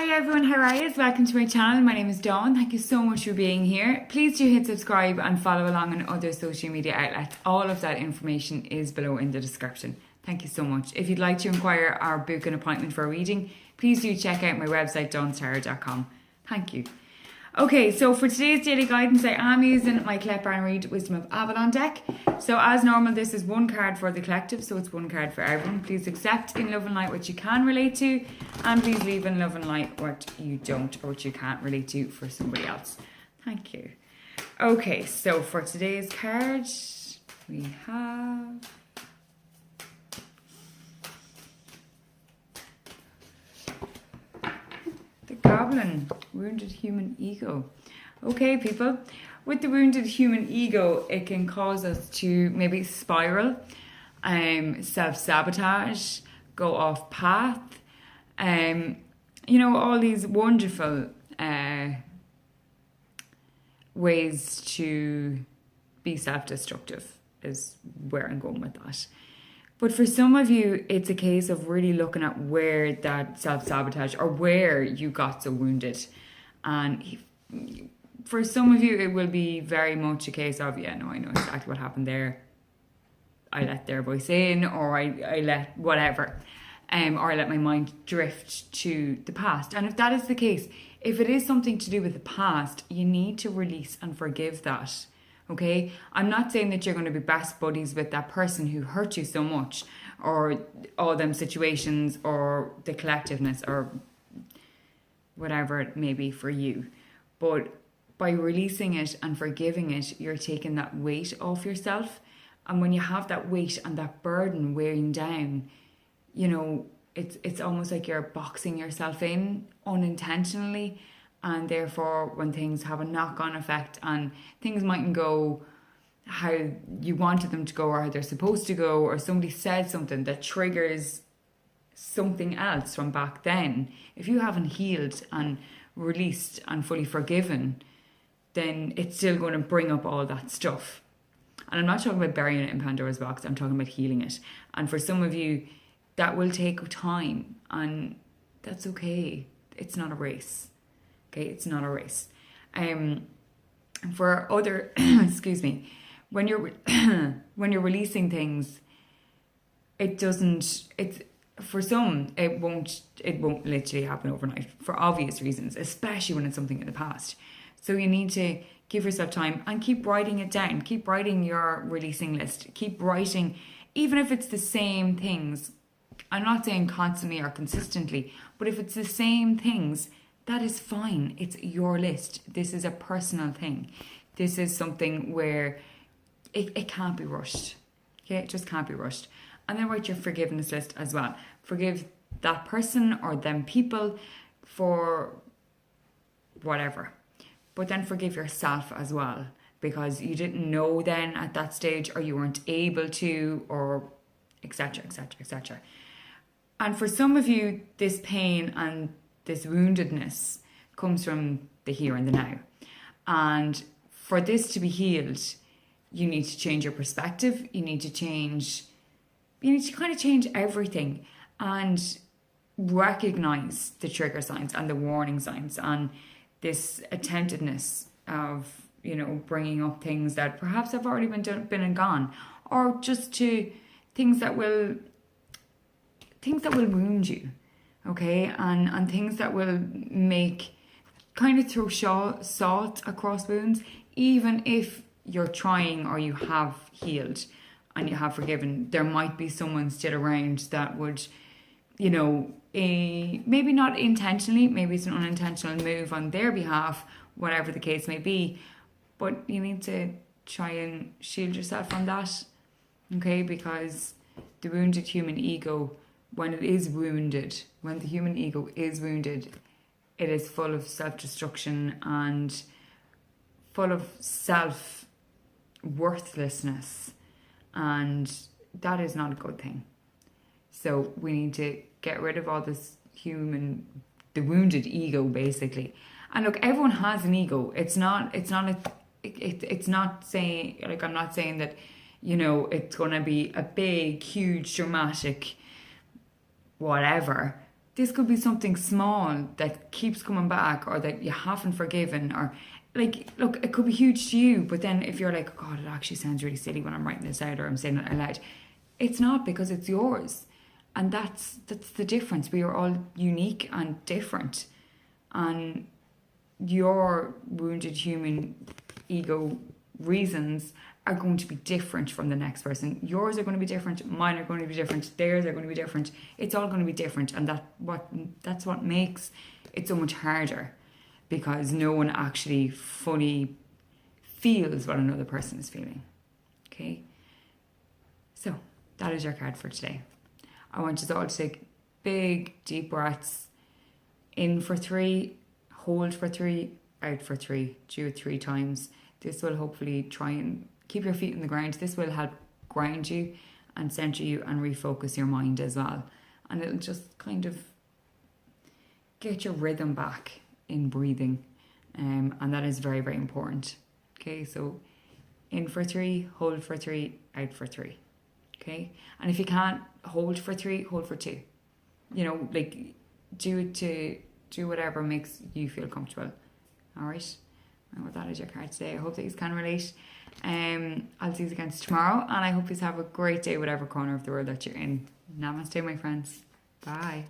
Hi everyone, how are you? Welcome to my channel. My name is Dawn. Thank you so much for being here. Please do hit subscribe and follow along on other social media outlets. All of that information is below in the description. Thank you so much. If you'd like to inquire or book an appointment for a reading, please do check out my website dawnstarot.com. Thank you. Okay, so for today's daily guidance, I am using my Collect and Read Wisdom of Avalon deck. So as normal, this is one card for the collective, so it's one card for everyone. Please accept in love and light what you can relate to, and please leave in love and light what you don't or what you can't relate to for somebody else. Thank you. Okay, so for today's card, we have... the Goblin, Wounded Human Ego. Okay, people, with the wounded human ego, it can cause us to maybe spiral, self-sabotage, go off path, you know, all these wonderful ways to be self-destructive is where I'm going with that. But for some of you, it's a case of really looking at where that self-sabotage or where you got so wounded. And for some of you, it will be very much a case of, yeah, no, I know exactly what happened there. I let their voice in, or I let whatever, or I let my mind drift to the past. And if that is the case, if it is something to do with the past, you need to release and forgive that. Okay, I'm not saying that you're going to be best buddies with that person who hurt you so much, or all them situations, or the collectiveness, or whatever it may be for you. But by releasing it and forgiving it, you're taking that weight off yourself. And when you have that weight and that burden weighing down, you know, it's almost like you're boxing yourself in unintentionally. And therefore, when things have a knock-on effect and things mightn't go how you wanted them to go or how they're supposed to go, or somebody said something that triggers something else from back then, if you haven't healed and released and fully forgiven, then it's still going to bring up all that stuff. And I'm not talking about burying it in Pandora's box, I'm talking about healing it. And for some of you, that will take time, and that's okay. It's not a race. Okay, it's not a race. For other, excuse me, when you're releasing things, for some, it won't literally happen overnight for obvious reasons, especially when it's something in the past. So you need to give yourself time and keep writing it down. Keep writing your releasing list. Keep writing, even if it's the same things. I'm not saying constantly or consistently, but if it's the same things, that is fine. It's your list. This is a personal thing. This is something where it can't be rushed. Okay, it just can't be rushed. And then write your forgiveness list as well. Forgive that person or them people for whatever. But then forgive yourself as well, because you didn't know then at that stage, or you weren't able to, or etc, etc, etc. And for some of you, this pain and this woundedness comes from the here and the now. And for this to be healed, you need to change your perspective. You need to kind of change everything and recognize the trigger signs and the warning signs and this attentiveness of, you know, bringing up things that perhaps have already been and gone, or just to things that will wound you. Okay, and things that will kind of throw salt across wounds, even if you're trying or you have healed and you have forgiven. There might be someone still around that would, you know, maybe not intentionally, maybe it's an unintentional move on their behalf, whatever the case may be, but you need to try and shield yourself from that, okay, because the wounded human ego, when it is wounded, when the human ego is wounded, it is full of self-destruction and full of self-worthlessness, and that is not a good thing. So we need to get rid of all this the wounded ego, basically. And look, everyone has an ego. It's not saying, like, I'm not saying that, you know, it's going to be a big, huge, dramatic whatever this could be something small that keeps coming back, or that you haven't forgiven, or like, look, it could be huge to you, but then if you're like, oh, God, it actually sounds really silly when I'm writing this out or I'm saying it out loud, it's not, because it's yours. And that's the difference. We are all unique and different. And your wounded human ego reasons are going to be different from the next person. Yours are going to be different, mine are going to be different, theirs are going to be different. It's all going to be different, and that's what makes it so much harder, because no one actually fully feels what another person is feeling. Okay? So, that is your card for today. I want you all to take big, deep breaths. In for 3, hold for 3, out for 3. Do it 3 times. This will hopefully try and keep your feet in the ground. This will help ground you and center you and refocus your mind as well. And it'll just kind of get your rhythm back in breathing. And that is very, very important. Okay, so in for 3, hold for 3, out for 3. Okay, and if you can't hold for 3, hold for 2. You know, like, do whatever makes you feel comfortable. All right. And well, that is your card today. I hope that you can relate. I'll see you again tomorrow, and I hope you have a great day, whatever corner of the world that you're in. Namaste, my friends. Bye.